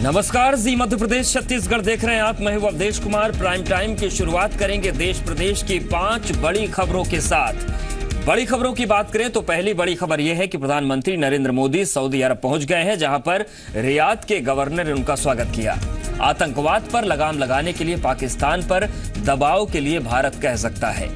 नमस्कार, जी मध्य प्रदेश छत्तीसगढ़ देख रहे हैं आप। मैं हूं अवधेश कुमार। प्राइम टाइम की शुरुआत करेंगे देश प्रदेश की 5 बड़ी खबरों के साथ। बड़ी खबरों की बात करें तो पहली बड़ी खबर यह है कि प्रधानमंत्री नरेंद्र मोदी सऊदी अरब पहुंच गए हैं, जहां पर रियाद के गवर्नर ने उनका स्वागत किया। आतंकवाद पर लगाम लगाने के लिए पाकिस्तान पर दबाव के लिए भारत कह सकता है।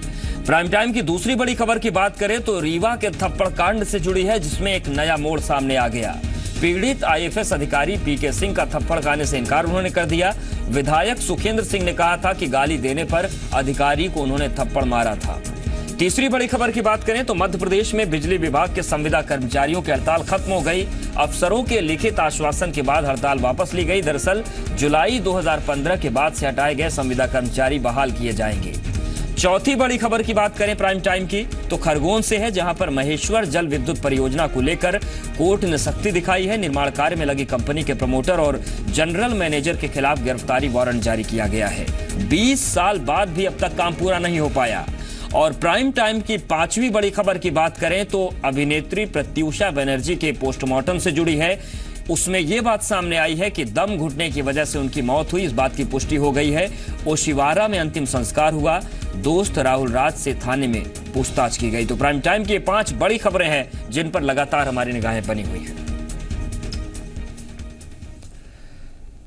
प्राइम टाइम की दूसरी बड़ी खबर की बात करें तो रीवा के थप्पड़ कांड से जुड़ी है, जिसमें एक नया मोड़ सामने आ गया। पीड़ित आईएफएस अधिकारी पीके सिंह का थप्पड़ खाने से इनकार उन्होंने कर दिया। विधायक सुखेंद्र सिंह ने कहा था कि गाली देने पर अधिकारी को उन्होंने थप्पड़ मारा था। तीसरी बड़ी खबर की बात करें तो मध्य प्रदेश में बिजली विभाग के संविदा कर्मचारियों की हड़ताल खत्म हो गई। अफसरों के लिखित आश्वासन के बाद हड़ताल वापस ली गई। दरअसल जुलाई 2015 के बाद से हटाए गए संविदा कर्मचारी बहाल किए जाएंगे। चौथी बड़ी खबर की बात करें प्राइम टाइम की तो खरगोन से है, जहां पर महेश्वर जल विद्युत परियोजना को लेकर कोर्ट ने सख्ती दिखाई है। निर्माण कार्य में लगी कंपनी के प्रमोटर और जनरल मैनेजर के खिलाफ गिरफ्तारी वारंट जारी किया गया है। 20 साल बाद भी अब तक काम पूरा नहीं हो पाया। और प्राइम टाइम की 5वीं बड़ी खबर की बात करें तो अभिनेत्री प्रत्यूषा बनर्जी के पोस्टमार्टम से जुड़ी है। उसमें यह बात सामने आई है कि दम घुटने की वजह से उनकी मौत हुई। इस बात की पुष्टि हो गई है। ओशिवारा में अंतिम संस्कार हुआ। दोस्त राहुल राज से थाने में पूछताछ की गई। तो प्राइम टाइम की 5 बड़ी खबरें हैं जिन पर लगातार हमारी निगाहें बनी हुई हैं।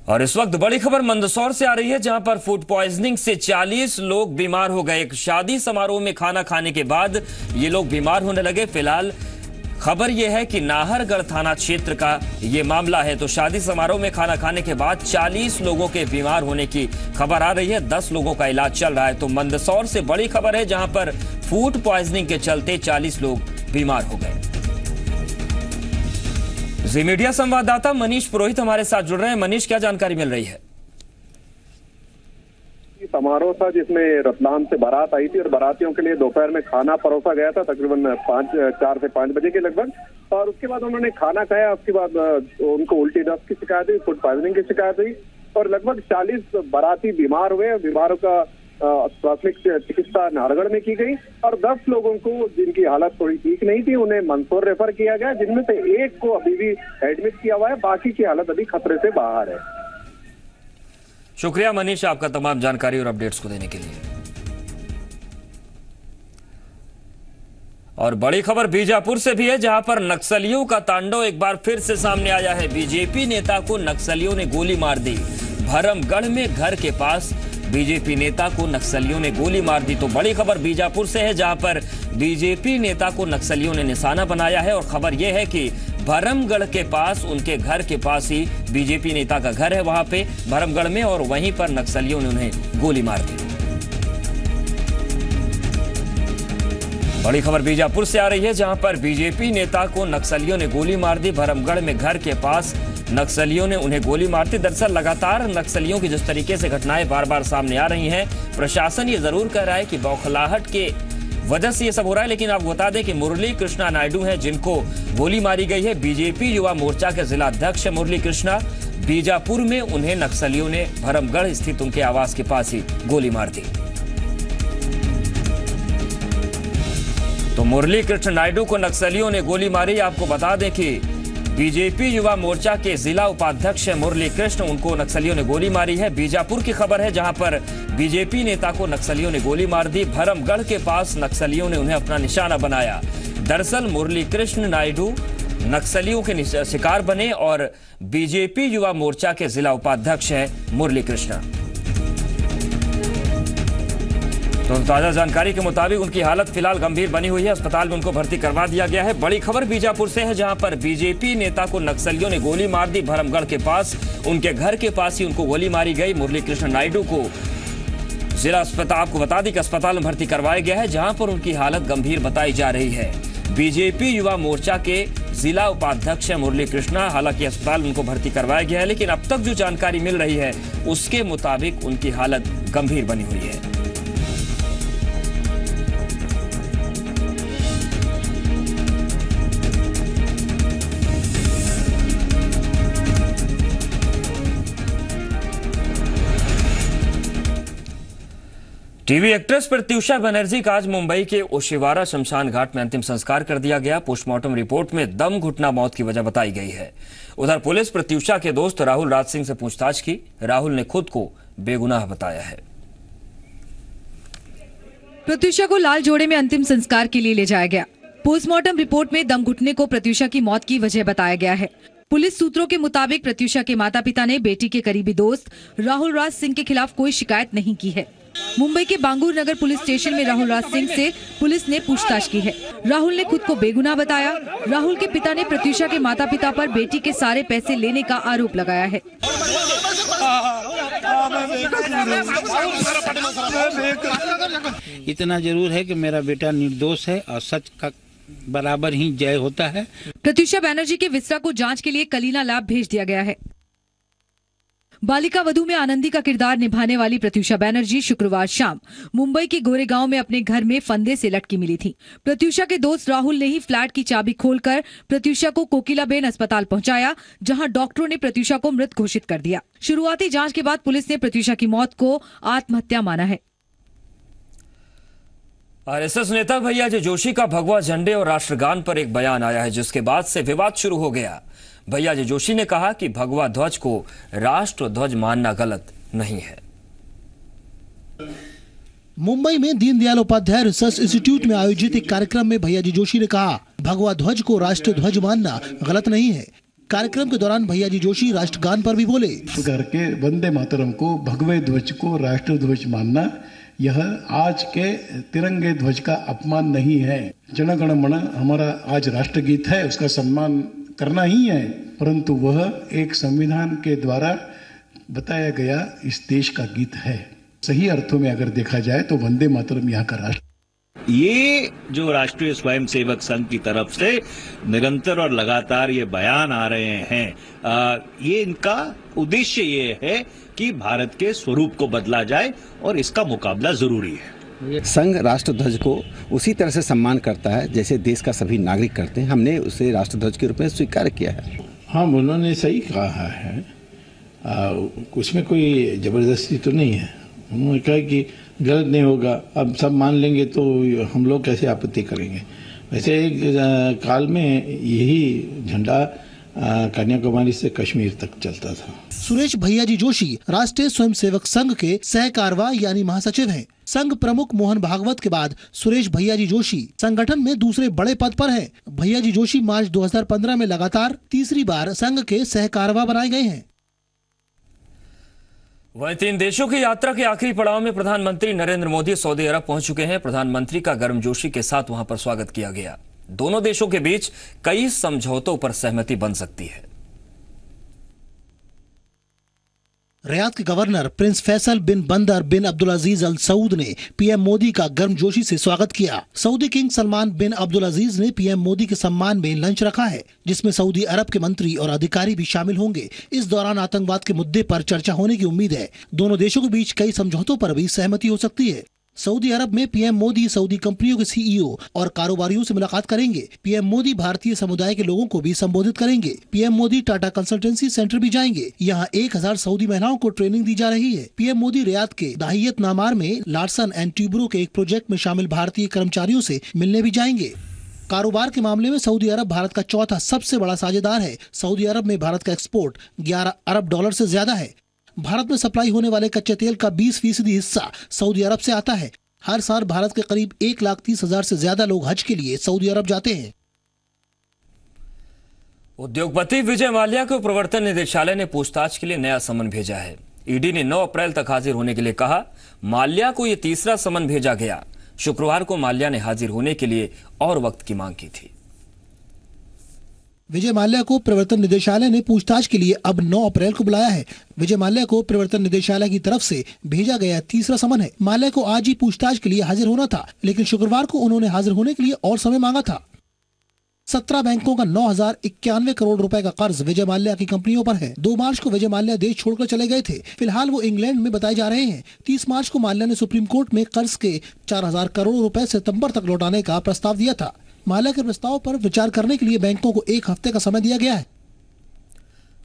और इस वक्त बड़ी खबर मंदसौर से आ रही है, जहां पर फूड पॉइजनिंग से 40 लोग बीमार हो गए। एक शादी समारोह में खाना खाने के बाद ये लोग बीमार होने लगे। फिलहाल खबर यह है कि नाहरगढ़ थाना क्षेत्र का ये मामला है। तो शादी समारोह में खाना खाने के बाद 40 लोगों के बीमार होने की खबर आ रही है। 10 लोगों का इलाज चल रहा है। तो मंदसौर से बड़ी खबर है, जहां पर फूड पॉइजनिंग के चलते 40 लोग बीमार हो गए। जी मीडिया संवाददाता मनीष पुरोहित हमारे साथ जुड़ रहे हैं। मनीष, क्या जानकारी मिल रही है? समारोह था जिसमें रतलाम से बारात आई थी और बारातियों के लिए दोपहर में खाना परोसा गया था, तकरीबन 4 से 5 बजे के लगभग। और उसके बाद उन्होंने खाना खाया। उसके बाद उनको उल्टी दस्त की शिकायत हुई, फूड पॉइजनिंग की शिकायत हुई और लगभग 40 बाराती बीमार हुए। बीमारों का प्राथमिक चिकित्सा नाहरगढ़ में की गई और 10 लोगों को जिनकी हालत थोड़ी ठीक नहीं थी उन्हें मंदसौर रेफर किया गया, जिनमें से एक को अभी भी एडमिट किया हुआ है। बाकी की हालत अभी खतरे से बाहर है। शुक्रिया मनीष, आपका तमाम जानकारी और अपडेट्स को देने के लिए। और बड़ी खबर बीजापुर से भी है, जहां पर नक्सलियों का तांडव एक बार फिर से सामने आया है। बीजेपी नेता को नक्सलियों ने गोली मार दी। भरमगढ़ में घर के पास बीजेपी नेता को नक्सलियों ने गोली मार दी। तो बड़ी खबर बीजापुर से है, जहां पर बीजेपी नेता को नक्सलियों ने निशाना बनाया है। और खबर यह है कि भरमगढ़ के पास, उनके घर के पास ही बीजेपी नेता का घर है वहां पे भरमगढ़ में, और वहीं पर नक्सलियों ने उन्हें गोली मार दी। बड़ी खबर बीजापुर से आ रही है, जहां पर बीजेपी नेता को नक्सलियों ने गोली मार दी। भरमगढ़ में घर के पास नक्सलियों ने उन्हें गोली मार दी। दरअसल लगातार नक्सलियों की जिस तरीके से घटनाएं बार बार सामने आ रही हैं, प्रशासन ये जरूर कह रहा है कि बौखलाहट के वजह से ये सब हो रहा है। लेकिन आपको बता दें कि मुरली कृष्णा नायडू हैं जिनको गोली मारी गई है। बीजेपी युवा मोर्चा के जिला अध्यक्ष मुरली कृष्णा, बीजापुर में उन्हें नक्सलियों ने भरमगढ़ स्थित उनके आवास के पास ही गोली मार दी। तो मुरली कृष्ण नायडू को नक्सलियों ने गोली मारी। आपको बता दें कि बीजेपी युवा मोर्चा के जिला उपाध्यक्ष मुरली कृष्ण, उनको नक्सलियों ने गोली मारी है। बीजापुर की खबर है, जहां पर बीजेपी नेता को नक्सलियों ने गोली मार दी। भरमगढ़ के पास नक्सलियों ने उन्हें अपना निशाना बनाया। दरअसल मुरली कृष्ण नायडू नक्सलियों के शिकार बने और बीजेपी युवा मोर्चा के जिला उपाध्यक्ष हैं मुरली कृष्ण। तो ताजा जानकारी के मुताबिक उनकी हालत फिलहाल गंभीर बनी हुई है। अस्पताल में उनको भर्ती करवा दिया गया है। बड़ी खबर बीजापुर से है, जहां पर बीजेपी नेता को नक्सलियों ने गोली मार दी। भरमगढ़ के पास, उनके घर के पास ही उनको गोली मारी गई। मुरली कृष्ण नायडू को जिला अस्पताल, आपको बता दें कि अस्पताल में भर्ती करवाया गया है, जहां पर उनकी हालत गंभीर बताई जा रही है। बीजेपी युवा मोर्चा के जिला उपाध्यक्ष मुरली कृष्णा, हालांकि अस्पताल में उनको भर्ती करवाया गया है, लेकिन अब तक जो जानकारी मिल रही है उसके मुताबिक उनकी हालत गंभीर बनी हुई है। टीवी एक्ट्रेस प्रत्यूषा बनर्जी का आज मुंबई के ओशिवारा शमशान घाट में अंतिम संस्कार कर दिया गया। पोस्टमार्टम रिपोर्ट में दम घुटना मौत की वजह बताई गई है। उधर पुलिस प्रत्यूषा के दोस्त राहुल राज सिंह से पूछताछ की। राहुल ने खुद को बेगुनाह बताया है। प्रत्यूषा को लाल जोड़े में अंतिम संस्कार के लिए ले जाया गया। पोस्टमार्टम रिपोर्ट में दम घुटने को प्रत्यूषा की मौत की वजह बताया गया है। पुलिस सूत्रों के मुताबिक प्रत्यूषा के माता पिता ने बेटी के करीबी दोस्त राहुल राज सिंह के खिलाफ कोई शिकायत नहीं की है। मुंबई के बांगूर नगर पुलिस स्टेशन में राहुल राज सिंह से पुलिस ने पूछताछ की है। राहुल ने खुद को बेगुनाह बताया। राहुल के पिता ने प्रत्यूषा के माता पिता पर बेटी के सारे पैसे लेने का आरोप लगाया है। इतना जरूर है कि मेरा बेटा निर्दोष है और सच का बराबर ही जय होता है। प्रत्यूषा बनर्जी के विसरा को जांच के लिए कलीना लैब भेज दिया गया है। बालिका वधू में आनंदी का किरदार निभाने वाली प्रत्यूषा बनर्जी शुक्रवार शाम मुंबई के गोरेगांव में अपने घर में फंदे से लटकी मिली थी। प्रत्यूषा के दोस्त राहुल ने ही फ्लैट की चाबी खोलकर प्रत्यूषा को कोकिलाबेन अस्पताल पहुंचाया, जहां डॉक्टरों ने प्रत्यूषा को मृत घोषित कर दिया। शुरुआती जांच के बाद पुलिस ने प्रत्यूषा की मौत को आत्महत्या माना है। आरएसएस नेता भैयाजी जोशी का भगवा झंडे और राष्ट्रगान पर एक बयान आया है, जिसके बाद से विवाद शुरू हो गया। भैयाजी जोशी ने कहा कि भगवा ध्वज को राष्ट्र ध्वज मानना गलत नहीं है। मुंबई में दीनदयाल उपाध्याय रिसर्च इंस्टीट्यूट में आयोजित एक कार्यक्रम में भैयाजी जोशी ने कहा, भगवा ध्वज को राष्ट्र ध्वज मानना गलत नहीं है। कार्यक्रम के दौरान भैयाजी जोशी राष्ट्रगान पर भी बोले। करके वंदे मातरम को भगवे ध्वज को राष्ट्र ध्वज मानना यह आज के तिरंगे ध्वज का अपमान नहीं है। जन गण मन हमारा आज राष्ट्रगीत है, उसका सम्मान करना ही है, परंतु वह एक संविधान के द्वारा बताया गया इस देश का गीत है। सही अर्थों में अगर देखा जाए तो वंदे मातरम यहाँ का राष्ट्र। ये जो राष्ट्रीय स्वयंसेवक संघ की तरफ से निरंतर और लगातार ये बयान आ रहे हैं, ये इनका उद्देश्य ये है कि भारत के स्वरूप को बदला जाए और इसका मुकाबला जरूरी है। संघ राष्ट्र ध्वज को उसी तरह से सम्मान करता है जैसे देश का सभी नागरिक करते हैं। हमने उसे राष्ट्र ध्वज के रूप में स्वीकार किया है। हाँ, उन्होंने सही कहा है, उसमें कोई जबरदस्ती तो नहीं है। उन्होंने कहा कि गलत नहीं होगा, अब सब मान लेंगे तो हम लोग कैसे आपत्ति करेंगे। वैसे एक काल में यही झंडा कन्याकुमारी से कश्मीर तक चलता था। सुरेश भैयाजी जोशी राष्ट्रीय स्वयंसेवक संघ के सह कार्यवाह यानी महासचिव हैं। संघ प्रमुख मोहन भागवत के बाद सुरेश भैयाजी जोशी संगठन में दूसरे बड़े पद पर हैं। भैयाजी जोशी मार्च 2015 में लगातार तीसरी बार संघ के सह कार्यवाह बनाए गए हैं। वहीं 3 देशों की यात्रा के आखिरी पड़ाव में प्रधानमंत्री नरेंद्र मोदी सऊदी अरब पहुंच चुके हैं। प्रधानमंत्री का गर्मजोशी के साथ वहां पर स्वागत किया गया। दोनों देशों के बीच कई समझौतों पर सहमति बन सकती है। रियाद के गवर्नर प्रिंस फैसल बिन बंदर बिन अब्दुल अजीज अल सऊद ने पीएम मोदी का गर्मजोशी से स्वागत किया। सऊदी किंग सलमान बिन अब्दुल अजीज ने पीएम मोदी के सम्मान में लंच रखा है, जिसमें सऊदी अरब के मंत्री और अधिकारी भी शामिल होंगे। इस दौरान आतंकवाद के मुद्दे पर चर्चा होने की उम्मीद है। दोनों देशों के बीच कई समझौतों पर भी सहमति हो सकती है। सऊदी अरब में पीएम मोदी सऊदी कंपनियों के सीईओ और कारोबारियों से मुलाकात करेंगे। पीएम मोदी भारतीय समुदाय के लोगों को भी संबोधित करेंगे। PM Modi Tata consultancy centre भी जाएंगे। यहाँ 1000 सऊदी महिलाओं को ट्रेनिंग दी जा रही है। पीएम मोदी रियाद के दाहियत नामार में लार्सन एंड ट्यूब्रो के एक प्रोजेक्ट में शामिल भारतीय कर्मचारियों से मिलने भी जाएंगे। कारोबार के मामले में सऊदी अरब भारत का चौथा सबसे बड़ा साझेदार है। सऊदी अरब में भारत का एक्सपोर्ट 11 अरब डॉलर से ज्यादा है। भारत में सप्लाई होने वाले कच्चे तेल का 20% हिस्सा सऊदी अरब से आता है। हर साल भारत के करीब 1,30,000 से ज्यादा लोग हज के लिए सऊदी अरब जाते हैं। उद्योगपति विजय माल्या को प्रवर्तन निदेशालय ने पूछताछ के लिए नया समन भेजा है। ईडी ने 9 अप्रैल तक हाजिर होने के लिए कहा। माल्या को यह तीसरा समन भेजा गया। शुक्रवार को माल्या ने हाजिर होने के लिए और वक्त की मांग की थी। विजय माल्या को प्रवर्तन निदेशालय ने पूछताछ के लिए अब 9 अप्रैल को बुलाया है। विजय माल्या को प्रवर्तन निदेशालय की तरफ से भेजा गया तीसरा समन है। माल्या को आज ही पूछताछ के लिए हाजिर होना था, लेकिन शुक्रवार को उन्होंने हाजिर होने के लिए और समय मांगा था। 17 बैंकों का 9,091 करोड़ रुपए का कर्ज विजय माल्या की कंपनियों पर है। 2 मार्च को विजय माल्या देश छोड़कर चले गए थे। फिलहाल वो इंग्लैंड में बताए जा रहे हैं। 30 मार्च को माल्या ने सुप्रीम कोर्ट में कर्ज के 4,000 करोड़ रुपए सितंबर तक लौटाने का प्रस्ताव दिया था। माल्या के प्रस्ताव पर विचार करने के लिए बैंकों को 1 हफ्ते का समय दिया गया है।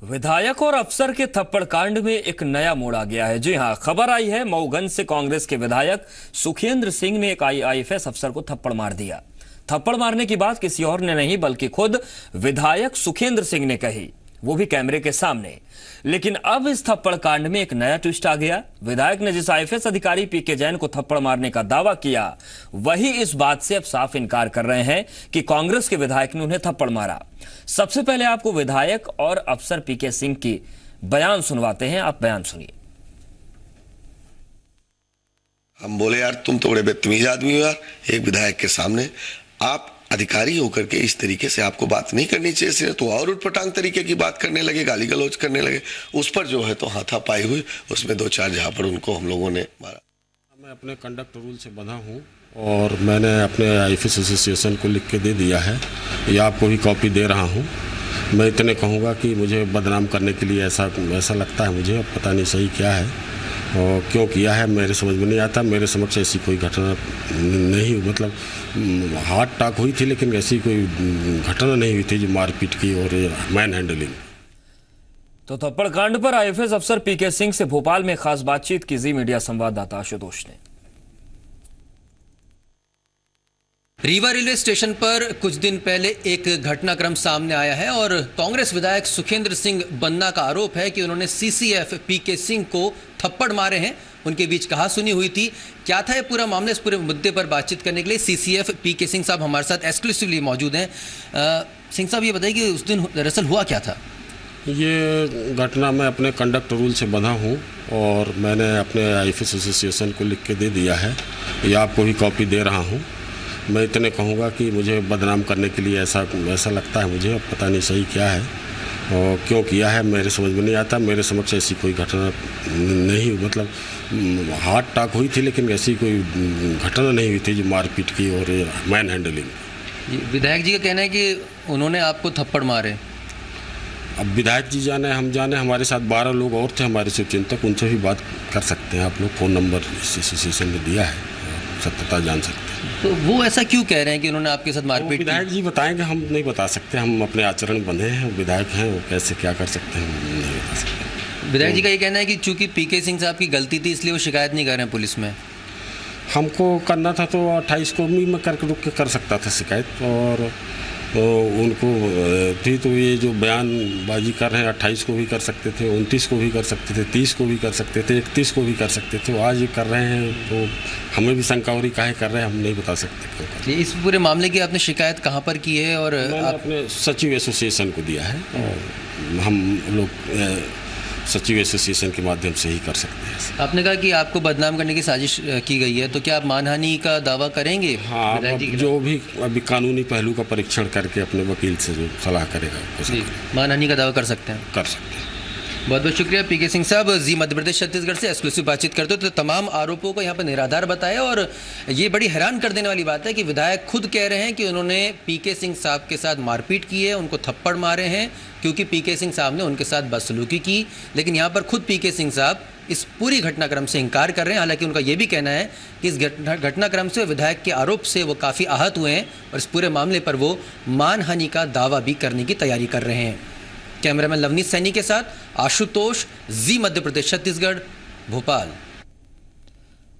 विधायक और अफसर के थप्पड़ कांड में एक नया मोड़ आ गया है। जी हां, खबर आई है मऊगंज से कांग्रेस के विधायक सुखेंद्र सिंह ने एक आईएफएस अफसर को थप्पड़ मार दिया। थप्पड़ मारने की बात किसी और ने नहीं बल्कि खुद विधायक सुखेंद्र सिंह ने कही, वो भी कैमरे के सामने। लेकिन अब इस थप्पड़ कांड में एक नया ट्विस्ट आ गया। विधायक ने जिस आईएफएस अधिकारी पीके जैन को थप्पड़ मारने का दावा किया, वही इस बात से अब साफ इनकार कर रहे हैं कि कांग्रेस के विधायक ने उन्हें थप्पड़ मारा। सबसे पहले आपको विधायक और अफसर पीके सिंह की बयान सुनवाते हैं, आप बयान सुनिए। हम बोले यार तुम तो बड़े बदतमीज आदमी हो यार, एक विधायक के सामने आप अधिकारी होकर के इस तरीके से आपको बात नहीं करनी चाहिए। तो और उटपटांग तरीके की बात करने लगे, गाली गलौज करने लगे। उस पर जो है तो हाथापाई हुई, उसमें 2-4 जहां पर उनको हम लोगों ने मारा। मैं अपने कंडक्ट रूल से बंधा हूं और मैंने अपने आईएफएस एसोसिएशन को लिख के दे दिया है, ये आपको भी कॉपी दे रहा हूं। मैं इतने कहूँगा कि मुझे बदनाम करने के लिए ऐसा लगता है मुझे, पता नहीं सही क्या है और क्यों किया है मेरे समझ में नहीं आता। मेरे समक्ष ऐसी कोई घटना नहीं, मतलब हार्ट अटैक हुई थी लेकिन ऐसी कोई घटना नहीं हुई थी जो मारपीट की और मैन हैंडलिंग। तो थप्पड़ कांड पर आईएफएस अफसर पीके सिंह से भोपाल में खास बातचीत की जी मीडिया संवाददाता आशुतोष ने। रीवा रेलवे स्टेशन पर कुछ दिन पहले एक घटनाक्रम सामने आया है और कांग्रेस विधायक सुखेंद्र सिंह बन्ना का आरोप है कि उन्होंने सीसीएफ पीके सिंह को थप्पड़ मारे हैं। उनके बीच कहा सुनी हुई थी। क्या था ये पूरा मामला, इस पूरे मुद्दे पर बातचीत करने के लिए सीसीएफ पीके सिंह साहब हमारे साथ एक्सक्लूसिवली मौजूद हैं। सिंह साहब, ये बताइए कि उस दिन दरअसल हुआ क्या था? ये घटना मैं अपने कंडक्ट रूल से बंधा हूँ और मैंने अपने आईएफएस एसोसिएशन को लिख के दे दिया है, ये आपको भी कॉपी दे रहा हूँ। मैं इतने कहूँगा कि मुझे बदनाम करने के लिए ऐसा लगता है मुझे, पता नहीं सही क्या है और क्यों किया है मेरे समझ में नहीं आता। मेरे समक्ष ऐसी कोई घटना नहीं, मतलब हार्ट अटैक हुई थी लेकिन ऐसी कोई घटना नहीं हुई थी जो मारपीट की और मैन हैंडलिंग। विधायक जी का कहना है कि उन्होंने आपको थप्पड़ मारे। अब विधायक जी जाने हम जाने, हमारे साथ 12 लोग और थे हमारे शुभचिंतक, उनसे भी बात कर सकते हैं आप लोग। फ़ोन नंबर इस एसोसिएशन ने दिया है, सत्यता जान सकते हैं। तो वो ऐसा क्यों कह रहे हैं कि उन्होंने आपके साथ मारपीट की? विधायक जी बताएंगे, हम नहीं बता सकते। हम अपने आचरण बंधे हैं, विधायक हैं, वो कैसे क्या कर सकते हैं हम नहीं बता सकते। विधायक जी का ये कहना है कि चूंकि पीके सिंह साहब की गलती थी इसलिए वो शिकायत नहीं कर रहे हैं पुलिस में। हमको करना था तो 28 को भी मैं करके रुक के कर सकता था शिकायत, और उनको थी तो ये जो बयानबाजी कर रहे हैं 28 को भी कर सकते थे, 29 को भी कर सकते थे, 30 को भी कर सकते थे, 31 को भी कर सकते थे। आज ये कर रहे हैं तो हमें भी शंका हो रही काहे कर रहे हैं, हम नहीं बता सकते क्यों कर रहे हैं। इस पूरे मामले की आपने शिकायत कहाँ पर की है? और मैंने अपने सचिव एसोसिएशन को दिया है और हम लोग सचिव एसोसिएशन के माध्यम से ही कर सकते हैं। आपने कहा कि आपको बदनाम करने की साजिश की गई है, तो क्या आप मानहानि का दावा करेंगे? हाँ, जो भी अभी कानूनी पहलू का परीक्षण करके अपने वकील से जो सलाह करेगा मानहानि का दावा कर सकते हैं। कर सकते हैं। बहुत बहुत शुक्रिया पीके सिंह साहब, जी मध्य प्रदेश छत्तीसगढ़ से एक्सक्लूसिव बातचीत करते हो। तो तमाम आरोपों को यहाँ पर निराधार बताया और ये बड़ी हैरान कर देने वाली बात है कि विधायक खुद कह रहे हैं कि उन्होंने पीके सिंह साहब के साथ मारपीट की है, उनको थप्पड़ मारे हैं क्योंकि पीके सिंह साहब ने उनके साथ बदसलूकी की। लेकिन यहाँ पर खुद पीके सिंह साहब इस पूरी घटनाक्रम से इनकार कर रहे हैं। हालांकि उनका ये भी कहना है कि इस घटनाक्रम से विधायक के आरोप से वो काफ़ी आहत हुए हैं और इस पूरे मामले पर वो मानहानि का दावा भी करने की तैयारी कर रहे हैं। कैमरामैन लवनीत सैनी के साथ आशुतोष, जी मध्य प्रदेश छत्तीसगढ़, भोपाल।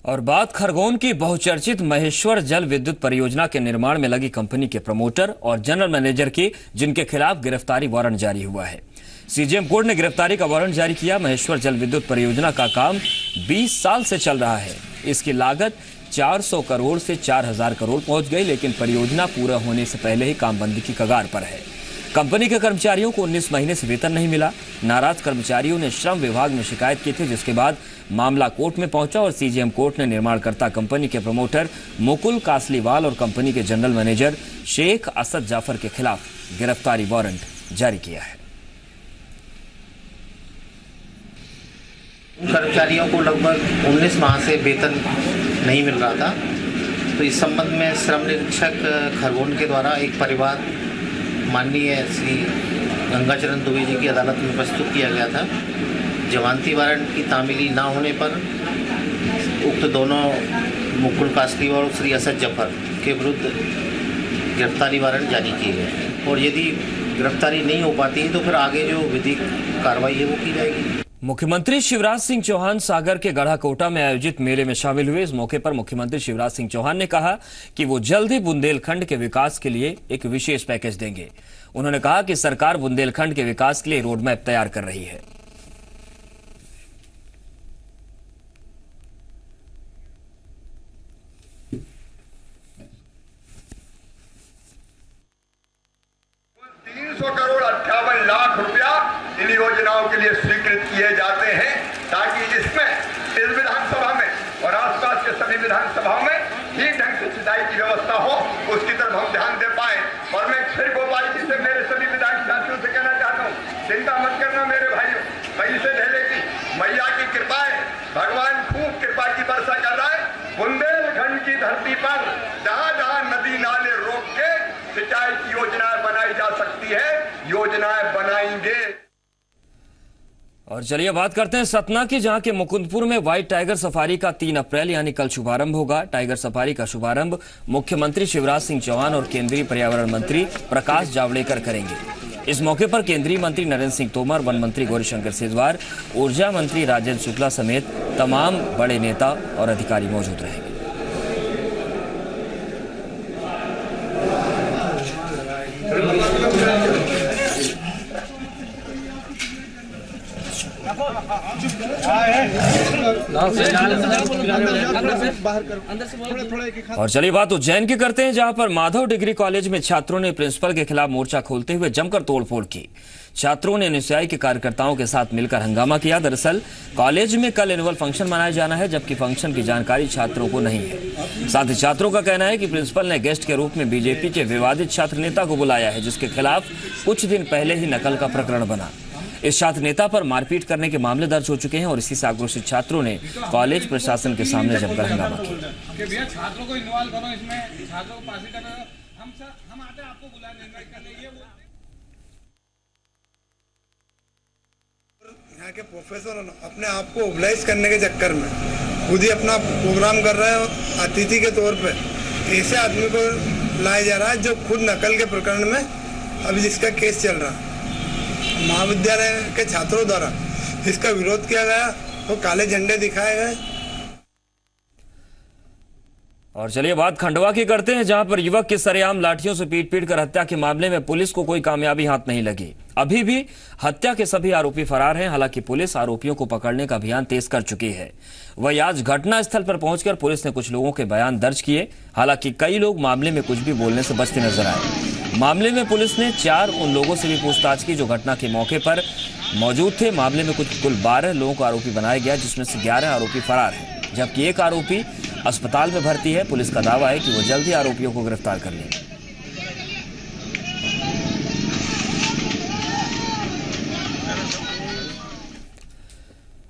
और बात खरगोन की बहुचर्चित महेश्वर जल विद्युत परियोजना के निर्माण में लगी कंपनी के प्रमोटर और जनरल मैनेजर की, जिनके खिलाफ गिरफ्तारी वारंट जारी हुआ है। सीजेएम कोर्ट ने गिरफ्तारी का वारंट जारी किया। महेश्वर जल विद्युत परियोजना का काम 20 साल से चल रहा है। इसकी लागत 400 करोड़ से 4000 करोड़ पहुंच गई, लेकिन परियोजना पूरा होने से पहले ही काम बंदी की कगार पर है। कंपनी के कर्मचारियों को 19 महीने से वेतन नहीं मिला। नाराज कर्मचारियों ने श्रम विभाग में शिकायत की थी, जिसके बाद मामला कोर्ट में पहुंचा और सीजीएम कोर्ट ने निर्माणकर्ता कंपनी के प्रमोटर मुकुल कासलीवाल और कंपनी के जनरल मैनेजर शेख असद जाफर के खिलाफ गिरफ्तारी वारंट जारी किया है। कर्मचारियों को लगभग 19 माह से वेतन नहीं मिल रहा था, तो इस संबंध में श्रम निरीक्षक खरगोन के द्वारा एक परिवार माननीय श्री गंगाचरण दुबे जी की अदालत में प्रस्तुत किया गया था। जमानती वारंट की तामीली ना होने पर उक्त दोनों मुकुल कासलीवाल और श्री असद जफर के विरुद्ध गिरफ्तारी वारंट जारी किए गए और यदि गिरफ्तारी नहीं हो पाती है तो फिर आगे जो विधिक कार्रवाई है वो की जाएगी। मुख्यमंत्री शिवराज सिंह चौहान सागर के गढ़ाकोटा में आयोजित मेले में शामिल हुए। इस मौके पर मुख्यमंत्री शिवराज सिंह चौहान ने कहा कि वो जल्द ही बुंदेलखंड के विकास के लिए एक विशेष पैकेज देंगे। उन्होंने कहा कि सरकार बुंदेलखंड के विकास के लिए रोड मैप तैयार कर रही है। करोड़ 58 लाख रुपया इन योजनाओं के लिए स्वीकृत किए जाते हैं ताकि इसमें इस विधानसभा में और आसपास के सभी विधानसभाओं में ठीक ढंग से सिंचाई की व्यवस्था हो, उसकी तरफ हम ध्यान दे पाए। और मैं फिर गोपाल जी से, मेरे सभी विधायक साथियों से कहना चाहता हूँ, चिंता मत करना मेरे भाइयों, मई से ढेले की मैया की कृपा है, भगवान खूब कृपा की वर्षा कर रहा है। बुंदेलखंड की धरती पर जहाँ जहाँ नदी नाले रोक के सिंचाई की योजनाएं बनाई जा सकती है, योजनाएं बनाएंगे। और चलिए बात करते हैं सतना की, जहां के मुकुंदपुर में व्हाइट टाइगर सफारी का 3 अप्रैल यानी कल शुभारंभ होगा। टाइगर सफारी का शुभारंभ मुख्यमंत्री शिवराज सिंह चौहान और केंद्रीय पर्यावरण मंत्री प्रकाश जावड़ेकर करेंगे। इस मौके पर केंद्रीय मंत्री नरेंद्र सिंह तोमर, वन मंत्री गौरीशंकर शेजवार, ऊर्जा मंत्री राजेंद्र शुक्ला समेत तमाम बड़े नेता और अधिकारी मौजूद रहेंगे। और चलिए बात उज्जैन की करते हैं, जहां पर माधव डिग्री कॉलेज में छात्रों ने प्रिंसिपल के खिलाफ मोर्चा खोलते हुए जमकर तोड़फोड़ की। छात्रों ने एनएसयूआई के कार्यकर्ताओं के साथ मिलकर हंगामा किया। दरअसल कॉलेज में कल एनुअल फंक्शन मनाया जाना है, जबकि फंक्शन की जानकारी छात्रों को नहीं है। साथ ही छात्रों का कहना है कि प्रिंसिपल ने गेस्ट के रूप में बीजेपी के विवादित छात्र नेता को बुलाया है, जिसके खिलाफ कुछ दिन पहले ही नकल का प्रकरण बना। इस छात्र नेता पर मारपीट करने के मामले दर्ज हो चुके हैं और इसी से आक्रोशित छात्रों ने कॉलेज प्रशासन के सामने जमकर हंगामा किया। छात्रों को इन्वॉल्व करो इसमें, छात्रों को पास करना, हम आते हैं आपको बुलाने करने। ये यहाँ के प्रोफेसर अपने आप को मोबिलाइज करने के चक्कर में खुद ही अपना प्रोग्राम कर रहे हैं और अतिथि के तौर पे ऐसे आदमी को लाया जा रहा है जो खुद नकल के प्रकरण में अभी जिसका केस चल रहा है। महाविद्यालय के छात्रों द्वारा इसका विरोध किया गया तो काले झंडे दिखाए गए। और चलिए बात खंडवा की करते हैं, जहां पर युवक की सरेआम लाठियों से पीट कर हत्या के मामले में पुलिस को कोई कामयाबी हाथ नहीं लगी। अभी भी हत्या के सभी आरोपी फरार हैं। हालांकि पुलिस आरोपियों को पकड़ने का अभियान तेज कर चुकी है। वही आज घटना स्थल पर पहुंचकर पुलिस ने कुछ लोगों के बयान दर्ज किए। हालांकि कई लोग मामले में कुछ भी बोलने से बचते नजर आए। मामले में पुलिस ने 4 उन लोगों से भी पूछताछ की जो घटना के मौके पर मौजूद थे। मामले में कुल 12 लोगों को आरोपी बनाया गया, जिसमें से 11 आरोपी फरार हैं, जबकि एक आरोपी अस्पताल में भर्ती है। पुलिस का दावा है कि वो जल्द ही आरोपियों को गिरफ्तार कर लेंगे।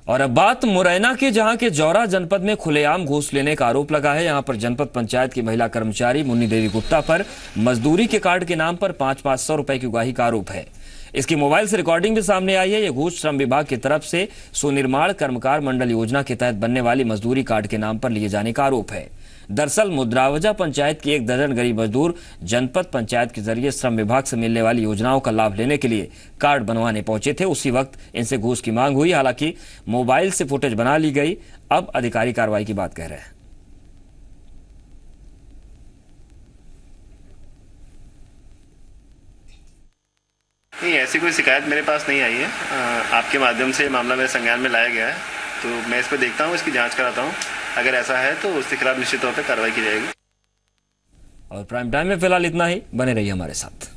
और अब बात मुरैना की, जहां के जौरा जनपद में खुलेआम घूस लेने का आरोप लगा है। यहां पर जनपद पंचायत की महिला कर्मचारी मुन्नी देवी गुप्ता पर मजदूरी के कार्ड के नाम पर 500 रुपए की उगाही का आरोप है। इसकी मोबाइल से रिकॉर्डिंग भी सामने आई है। यह घूस श्रम विभाग की तरफ से सुनिर्माण कर्मकार मंडल योजना के तहत बनने वाली मजदूरी कार्ड के नाम पर लिए जाने का आरोप है। दरअसल मुद्रावजा पंचायत की 1 दर्जन गरीब मजदूर जनपद पंचायत के जरिए श्रम विभाग से मिलने वाली योजनाओं का लाभ लेने के लिए कार्ड बनवाने पहुंचे थे। उसी वक्त इनसे घूस की मांग हुई। हालांकि मोबाइल से फुटेज बना ली गई। अब अधिकारी कार्रवाई की बात कह रहे हैं। नहीं, ऐसी कोई शिकायत मेरे पास नहीं आई है। आपके माध्यम से मामला मेरे संज्ञान में लाया गया है, तो मैं इस पर देखता हूँ, इसकी जांच कराता हूँ। अगर ऐसा है तो उसके खिलाफ निश्चित तौर पर कार्रवाई की जाएगी। और प्राइम टाइम में फिलहाल इतना ही। बने रहिए हमारे साथ।